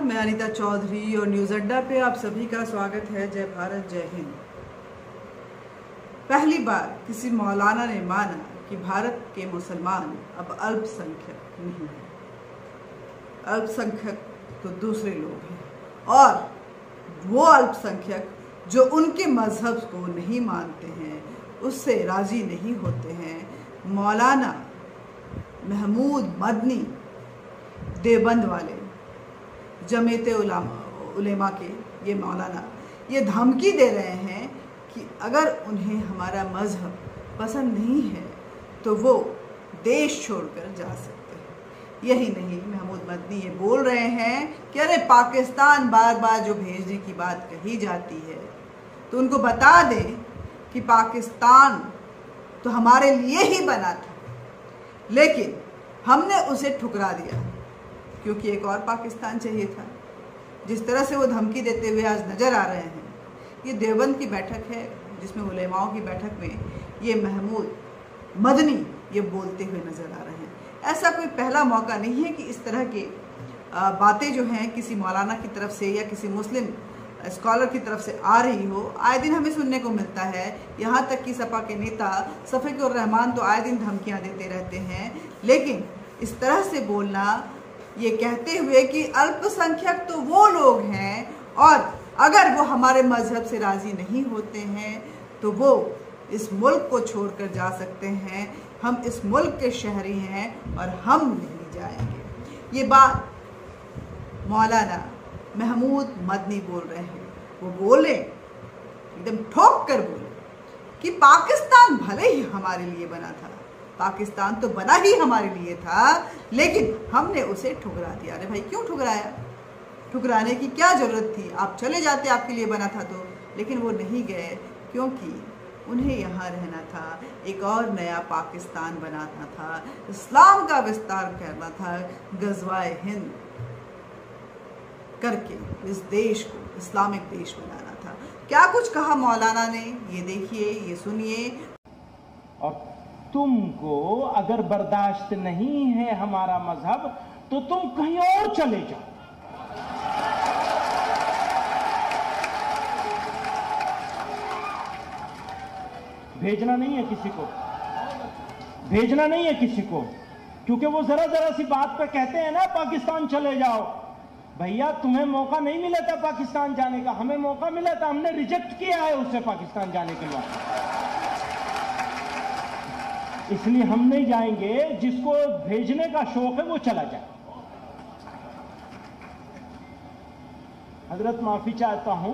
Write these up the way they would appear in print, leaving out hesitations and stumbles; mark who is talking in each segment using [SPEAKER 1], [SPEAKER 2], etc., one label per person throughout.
[SPEAKER 1] मैं अनीता चौधरी और न्यूज़ अड्डा पे आप सभी का स्वागत है। जय भारत, जय हिंद। पहली बार किसी मौलाना ने माना कि भारत के मुसलमान अब अल्पसंख्यक नहीं हैं। अल्पसंख्यक तो दूसरे लोग हैं, और वो अल्पसंख्यक जो उनके मजहब को नहीं मानते हैं, उससे राजी नहीं होते हैं। मौलाना महमूद मदनी देवबंद वाले जमीयत उलेमा के ये मौलाना ये धमकी दे रहे हैं कि अगर उन्हें हमारा मजहब पसंद नहीं है तो वो देश छोड़कर जा सकते हैं। यही नहीं, महमूद मदनी ये बोल रहे हैं कि अरे पाकिस्तान बार बार जो भेजने की बात कही जाती है तो उनको बता दें कि पाकिस्तान तो हमारे लिए ही बना था, लेकिन हमने उसे ठुकरा दिया क्योंकि एक और पाकिस्तान चाहिए था। जिस तरह से वो धमकी देते हुए आज नज़र आ रहे हैं, ये देवबंद की बैठक है जिसमें उलेमाओं की बैठक में ये महमूद मदनी ये बोलते हुए नज़र आ रहे हैं। ऐसा कोई पहला मौका नहीं है कि इस तरह के बातें जो हैं किसी मौलाना की तरफ से या किसी मुस्लिम स्कॉलर की तरफ से आ रही हो। आए दिन हमें सुनने को मिलता है, यहाँ तक कि सपा के नेता शफीकुर रहमान तो आए दिन धमकियाँ देते रहते हैं। लेकिन इस तरह से बोलना, ये कहते हुए कि अल्पसंख्यक तो वो लोग हैं और अगर वो हमारे मजहब से राज़ी नहीं होते हैं तो वो इस मुल्क को छोड़कर जा सकते हैं, हम इस मुल्क के शहरी हैं और हम नहीं जाएंगे। ये बात मौलाना महमूद मदनी बोल रहे हैं। वो बोले, एकदम ठोक कर बोले कि पाकिस्तान भले ही हमारे लिए बना था, पाकिस्तान तो बना ही हमारे लिए था, लेकिन हमने उसे ठुकरा दिया। अरे भाई, क्यों ठुकराया? ठुकराने की क्या ज़रूरत थी? आप चले जाते, आपके लिए बना था तो। लेकिन वो नहीं गए क्योंकि उन्हें यहाँ रहना था, एक और नया पाकिस्तान बनाना था, इस्लाम का विस्तार करना था, गज़वाए हिंद करके इस देश को इस्लामिक देश बनाना था। क्या कुछ कहा मौलाना ने, ये देखिए, ये सुनिए।
[SPEAKER 2] और तुमको अगर बर्दाश्त नहीं है हमारा मजहब तो तुम कहीं और चले जाओ। भेजना नहीं है किसी को, भेजना नहीं है किसी को, क्योंकि वो जरा जरा सी बात पे कहते हैं ना पाकिस्तान चले जाओ। भैया, तुम्हें मौका नहीं मिला था पाकिस्तान जाने का, हमें मौका मिला था, हमने रिजेक्ट किया है उससे पाकिस्तान जाने के लिए। इसलिए हम नहीं जाएंगे, जिसको भेजने का शौक है वो चला जाए। हजरत माफी चाहता हूं,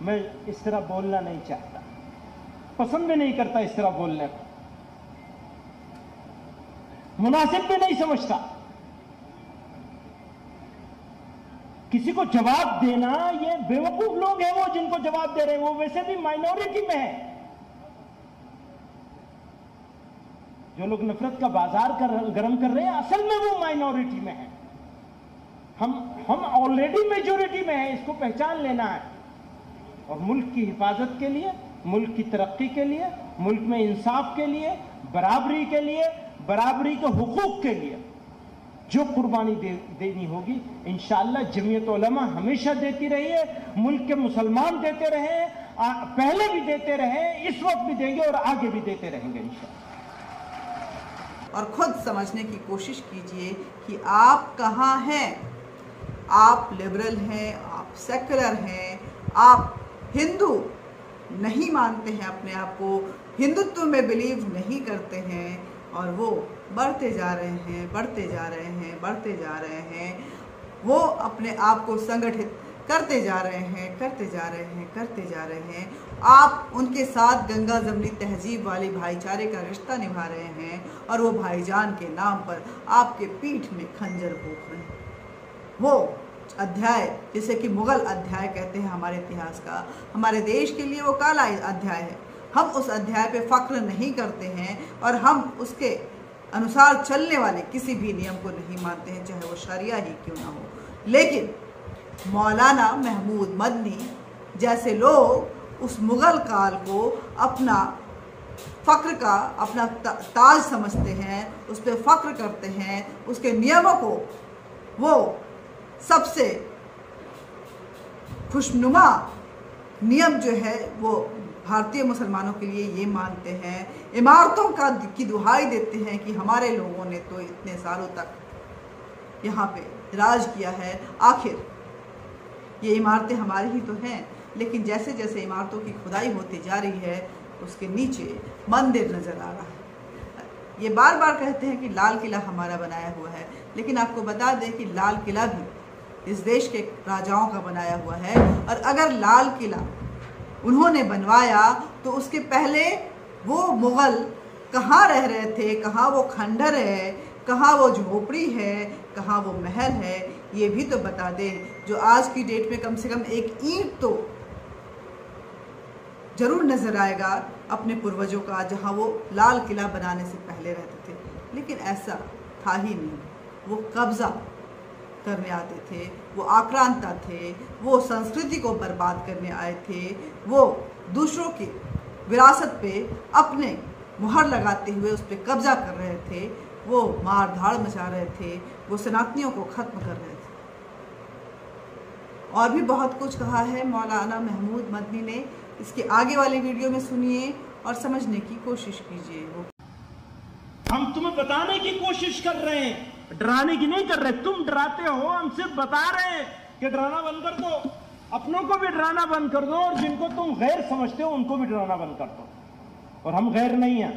[SPEAKER 2] मैं इस तरह बोलना नहीं चाहता, पसंद भी नहीं करता इस तरह बोलने को, मुनासिब भी नहीं समझता। किसी को जवाब देना, ये बेवकूफ लोग हैं वो जिनको जवाब दे रहे हैं, वो वैसे भी माइनॉरिटी में है। जो लोग नफरत का बाजार गर्म कर रहे हैं, असल में वो माइनॉरिटी में है। हम ऑलरेडी मेजॉरिटी में है, इसको पहचान लेना है। और मुल्क की हिफाजत के लिए, मुल्क की तरक्की के लिए, मुल्क में इंसाफ के लिए, बराबरी के लिए, बराबरी के हुकूक के लिए जो कुर्बानी देनी होगी, इंशाअल्लाह जमीयत उलमा हमेशा देती रही है, मुल्क के मुसलमान देते रहे, पहले भी देते रहे, इस वक्त भी देंगे और आगे भी देते रहेंगे इंशाअल्लाह।
[SPEAKER 1] और खुद समझने की कोशिश कीजिए कि आप कहाँ हैं। आप लिबरल हैं, आप सेकुलर हैं, आप हिंदू नहीं मानते हैं अपने आप को, हिंदुत्व में बिलीव नहीं करते हैं, और वो बढ़ते जा रहे हैं, बढ़ते जा रहे हैं, बढ़ते जा रहे हैं। वो अपने आप को संगठित करते जा रहे हैं, करते जा रहे हैं, करते जा रहे हैं। आप उनके साथ गंगा जमनी तहजीब वाली भाईचारे का रिश्ता निभा रहे हैं, और वो भाईजान के नाम पर आपके पीठ में खंजर भोंक रहे हैं। वो अध्याय जिसे कि मुगल अध्याय कहते हैं हमारे इतिहास का, हमारे देश के लिए वो काला अध्याय है। हम उस अध्याय पे फ़ख्र नहीं करते हैं और हम उसके अनुसार चलने वाले किसी भी नियम को नहीं मानते हैं, चाहे वो शरिया ही क्यों ना हो। लेकिन मौलाना महमूद मदनी जैसे लोग उस मुग़ल काल को अपना फ़ख्र का, अपना ताज समझते हैं, उस पर फ़ख्र करते हैं, उसके नियमों को वो सबसे खुशनुमा नियम जो है वो भारतीय मुसलमानों के लिए ये मानते हैं, इमारतों की दुहाई देते हैं कि हमारे लोगों ने तो इतने सालों तक यहाँ पे राज किया है, आखिर ये इमारतें हमारी ही तो हैं। लेकिन जैसे जैसे इमारतों की खुदाई होती जा रही है उसके नीचे मंदिर नज़र आ रहा है। ये बार बार कहते हैं कि लाल किला हमारा बनाया हुआ है, लेकिन आपको बता दें कि लाल किला भी इस देश के राजाओं का बनाया हुआ है। और अगर लाल किला उन्होंने बनवाया तो उसके पहले वो मुग़ल कहाँ रह रहे थे, कहाँ वो खंडर है, कहाँ वो झोपड़ी है, कहाँ वो महल है, ये भी तो बता दें। जो आज की डेट में कम से कम एक ईंट तो जरूर नज़र आएगा अपने पूर्वजों का, जहाँ वो लाल किला बनाने से पहले रहते थे। लेकिन ऐसा था ही नहीं। वो कब्ज़ा करने आते थे, वो आक्रांता थे, वो संस्कृति को बर्बाद करने आए थे, वो दूसरों की विरासत पे अपने मुहर लगाते हुए उस पर कब्जा कर रहे थे, वो मार धाड़ मचा रहे थे, वो सनातनियों को ख़त्म कर रहे थे। और भी बहुत कुछ कहा है मौलाना महमूद मदनी ने। इसके आगे वाले वीडियो में सुनिए और समझने की कोशिश कीजिए।
[SPEAKER 2] हम तुम्हें बताने की कोशिश कर रहे हैं, डराने की नहीं कर रहे। तुम डराते हो, हम सिर्फ बता रहे हैं कि डराना बंद कर दो, अपनों को भी डराना बंद कर दो, और जिनको तुम गैर समझते हो उनको भी डराना बंद कर दो। और हम गैर नहीं हैं,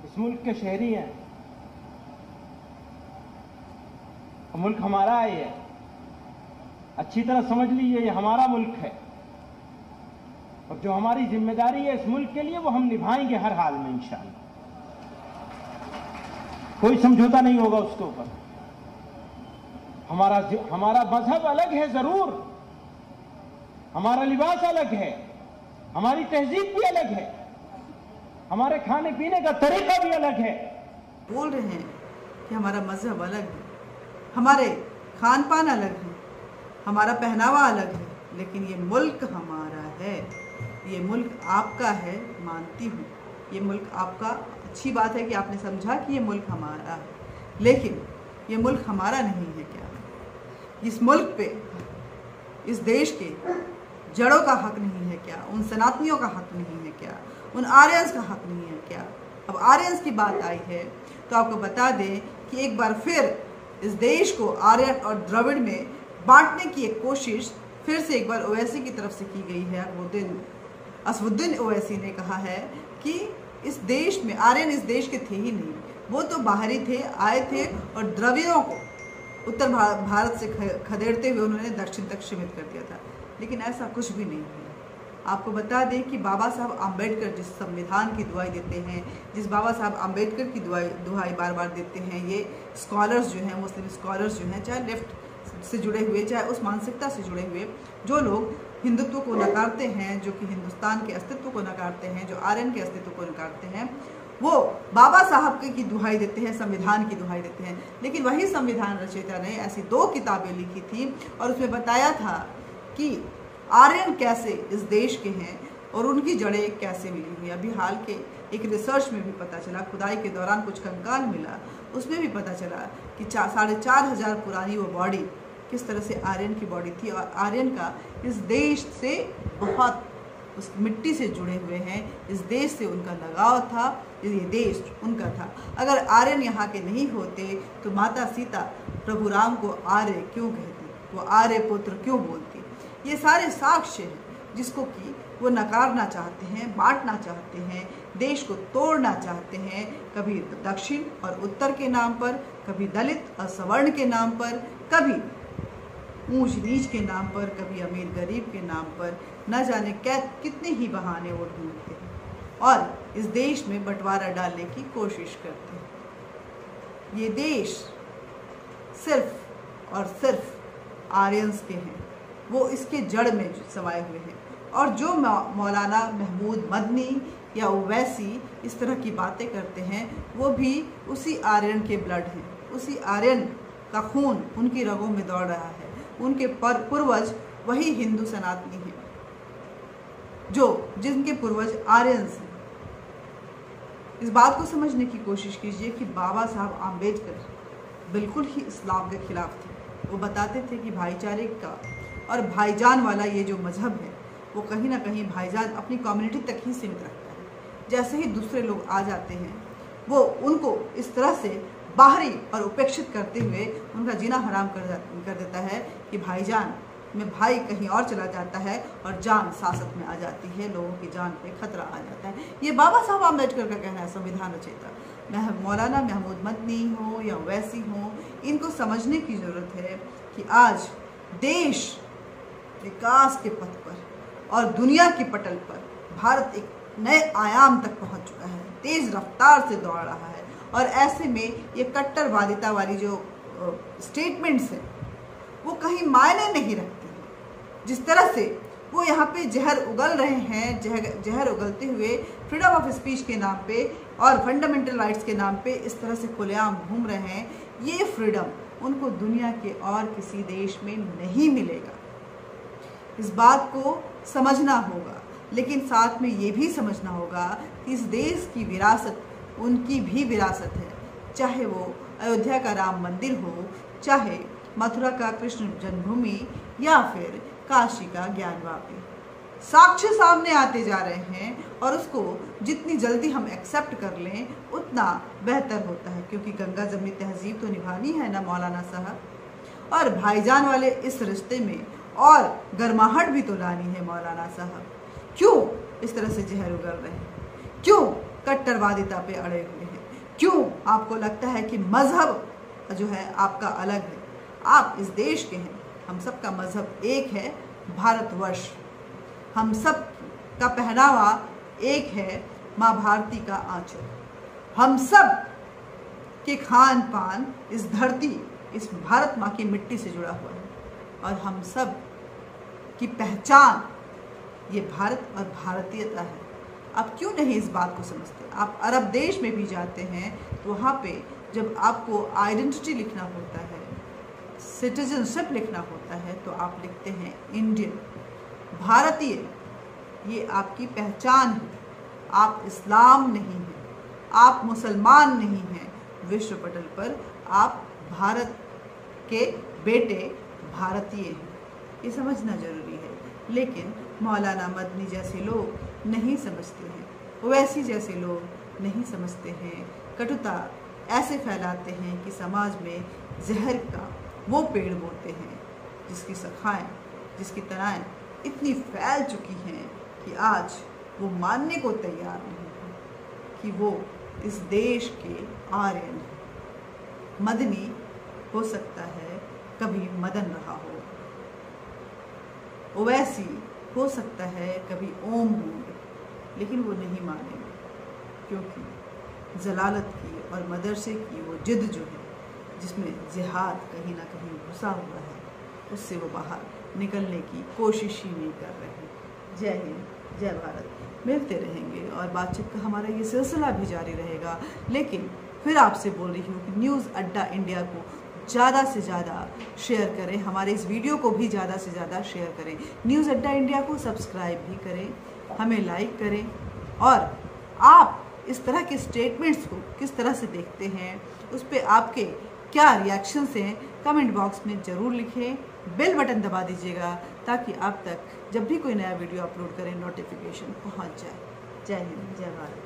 [SPEAKER 2] इस मुल्क के शहरी हैं। मुल्क हमारा है, ये अच्छी तरह समझ लीजिए, ये हमारा मुल्क है। और जो हमारी जिम्मेदारी है इस मुल्क के लिए वो हम निभाएंगे हर हाल में इंशाअल्लाह। कोई समझौता नहीं होगा उसके ऊपर। हमारा मजहब अलग है जरूर, हमारा लिबास अलग है, हमारी तहजीब भी अलग है, हमारे खाने पीने का तरीका भी अलग है।
[SPEAKER 1] बोल रहे हैं कि हमारा मजहब अलग है, हमारे खान पान अलग है, हमारा पहनावा अलग है, लेकिन ये मुल्क हमारा है, ये मुल्क आपका है। मानती हूँ ये मुल्क आपका, अच्छी बात है कि आपने समझा कि ये मुल्क हमारा है, लेकिन ये मुल्क हमारा नहीं है क्या? इस मुल्क पे, इस देश के जड़ों का हक नहीं है क्या? उन सनातनियों का हक नहीं है क्या? उन आर्यंस का हक नहीं है क्या? अब आर्यंस की बात आई है तो आपको बता दें कि एक बार फिर इस देश को आर्यन और द्रविड़ में बांटने की एक कोशिश फिर से एक बार ओवैसी की तरफ से की गई है। असदुद्दीन ओवैसी ने कहा है कि इस देश में आर्यन इस देश के थे ही नहीं, वो तो बाहरी थे, आए थे और द्रविड़ों को उत्तर भारत से खदेड़ते हुए उन्होंने दक्षिण तक सीमित कर दिया था। लेकिन ऐसा कुछ भी नहीं है। आपको बता दें कि बाबा साहब आम्बेडकर जिस संविधान की दुहाई देते हैं, जिस बाबा साहब आम्बेडकर की दुहाई बार बार देते हैं, ये स्कॉलर्स जो हैं, मुस्लिम स्कॉलर्स जो हैं, चाहे लेफ्ट से जुड़े हुए, चाहे उस मानसिकता से जुड़े हुए, जो लोग हिंदुत्व को नकारते हैं, जो कि हिंदुस्तान के अस्तित्व को नकारते हैं, जो आर्यन के अस्तित्व को नकारते हैं, वो बाबा साहब की दुहाई देते हैं, संविधान की दुहाई देते हैं। लेकिन वही संविधान रचयिता ने ऐसी 2 किताबें लिखी थी और उसमें बताया था कि आर्यन कैसे इस देश के हैं और उनकी जड़ें कैसे मिली हुई। अभी हाल के एक रिसर्च में भी पता चला, खुदाई के दौरान कुछ कंकाल मिला, उसमें भी पता चला कि 4,500 पुरानी वो बॉडी किस तरह से आर्यन की बॉडी थी। और आर्यन का इस देश से बहुत, उस मिट्टी से जुड़े हुए हैं, इस देश से उनका लगाव था, ये देश उनका था। अगर आर्यन यहाँ के नहीं होते तो माता सीता प्रभु राम को आर्य क्यों कहती, वो आर्य पुत्र क्यों बोलती? ये सारे साक्ष्य हैं जिसको कि वो नकारना चाहते हैं, बांटना चाहते हैं, देश को तोड़ना चाहते हैं, कभी दक्षिण और उत्तर के नाम पर, कभी दलित और सवर्ण के नाम पर, कभी ऊंच नीच के नाम पर, कभी अमीर गरीब के नाम पर, न जाने कितने ही बहाने वो ढूंढते हैं और इस देश में बंटवारा डालने की कोशिश करते हैं। ये देश सिर्फ और सिर्फ आर्यंस के हैं, वो इसके जड़ में समाये हुए हैं। और जो मौलाना महमूद मदनी या ओवैसी इस तरह की बातें करते हैं, वो भी उसी आर्यन के ब्लड हैं, उसी आर्यन का खून उनकी रगों में दौड़ रहा है। उनके पूर्वज वही हिंदू सनातनी हैं, जिनके पूर्वज आर्यंस हैं। इस बात को समझने की कोशिश कीजिए कि बाबा साहब आम्बेडकर बिल्कुल ही इस्लाम के खिलाफ थे। वो बताते थे कि भाईचारे का और भाईजान वाला ये जो मजहब है वो कहीं ना कहीं भाईजान अपनी कम्युनिटी तक ही सीमित रखता है। जैसे ही दूसरे लोग आ जाते हैं वो उनको इस तरह से बाहरी और उपेक्षित करते हुए उनका जीना हराम कर देता है कि भाईजान में भाई कहीं और चला जाता है और जान सासत में आ जाती है, लोगों की जान पे खतरा आ जाता है। ये बाबा साहब अम्बेडकर का कहना है, संविधान रचयिता। मौलाना महमूद मदनी हो या वैसी हो, इनको समझने की ज़रूरत है कि आज देश विकास के पथ पर और दुनिया की पटल पर भारत एक नए आयाम तक पहुंच चुका है, तेज रफ्तार से दौड़ रहा है। और ऐसे में ये कट्टरवादिता वाली जो स्टेटमेंट्स हैं वो कहीं मायने नहीं रखती हैं। जिस तरह से वो यहाँ पे जहर उगल रहे हैं, जहर उगलते हुए फ्रीडम ऑफ स्पीच के नाम पे और फंडामेंटल राइट्स के नाम पे इस तरह से खुलेआम घूम रहे हैं, ये फ्रीडम उनको दुनिया के और किसी देश में नहीं मिलेगा। इस बात को समझना होगा, लेकिन साथ में ये भी समझना होगा कि इस देश की विरासत उनकी भी विरासत है, चाहे वो अयोध्या का राम मंदिर हो, चाहे मथुरा का कृष्ण जन्मभूमि या फिर काशी का ज्ञानवापी। साक्ष्य सामने आते जा रहे हैं और उसको जितनी जल्दी हम एक्सेप्ट कर लें उतना बेहतर होता है, क्योंकि गंगा जमनी तहजीब तो निभानी है ना मौलाना साहब, और भाईजान वाले इस रिश्ते में और गर्माहट भी तो लानी है मौलाना साहब। क्यों इस तरह से जहर उगल रहे हैं? क्यों कट्टरवादिता पे अड़े हुए हैं? क्यों आपको लगता है कि मजहब जो है आपका अलग है? आप इस देश के हैं, हम सब का मजहब एक है, भारतवर्ष। हम सब का पहनावा एक है, माँ भारती का आंचल। हम सब के खान पान इस धरती, इस भारत माँ की मिट्टी से जुड़ा हुआ है, और हम सब की पहचान ये भारत और भारतीयता है। आप क्यों नहीं इस बात को समझते? आप अरब देश में भी जाते हैं तो वहाँ पे जब आपको आइडेंटिटी लिखना होता है, सिटीजनशिप लिखना होता है, तो आप लिखते हैं इंडियन, भारतीय। ये आपकी पहचान है। आप इस्लाम नहीं हैं, आप मुसलमान नहीं हैं, विश्व पटल पर आप भारत के बेटे भारतीय हैं। ये समझना जरूरी है, लेकिन मौलाना मदनी जैसे लोग नहीं समझते हैं, ओवैसी जैसे लोग नहीं समझते हैं। कटुता ऐसे फैलाते हैं कि समाज में जहर का वो पेड़ बोते हैं जिसकी शाखाएं, जिसकी तनाएं इतनी फैल चुकी हैं कि आज वो मानने को तैयार नहीं है कि वो इस देश के आर्यन हैं। मदनी हो सकता है कभी मदन रहा हो, ओवैसी हो सकता है कभी ओम होंगे, लेकिन वो नहीं मानेंगे, क्योंकि जलालत की और मदरसे की वो जिद जो है, जिसमें जिहाद कहीं ना कहीं घुसा हुआ है, उससे वो बाहर निकलने की कोशिश ही नहीं कर रहे हैं। जय हिंद, जय भारत। मिलते रहेंगे और बातचीत का हमारा ये सिलसिला भी जारी रहेगा, लेकिन फिर आपसे बोल रही हूँ कि न्यूज़ अड्डा इंडिया को ज़्यादा से ज़्यादा शेयर करें, हमारे इस वीडियो को भी ज़्यादा से ज़्यादा शेयर करें। न्यूज़ अड्डा इंडिया को सब्सक्राइब भी करें, हमें लाइक करें, और आप इस तरह के स्टेटमेंट्स को किस तरह से देखते हैं, उस पर आपके क्या रिएक्शंस हैं, कमेंट बॉक्स में ज़रूर लिखें। बेल बटन दबा दीजिएगा ताकि आप तक जब भी कोई नया वीडियो अपलोड करें नोटिफिकेशन पहुंच जाए। जय हिंद, जय भारत।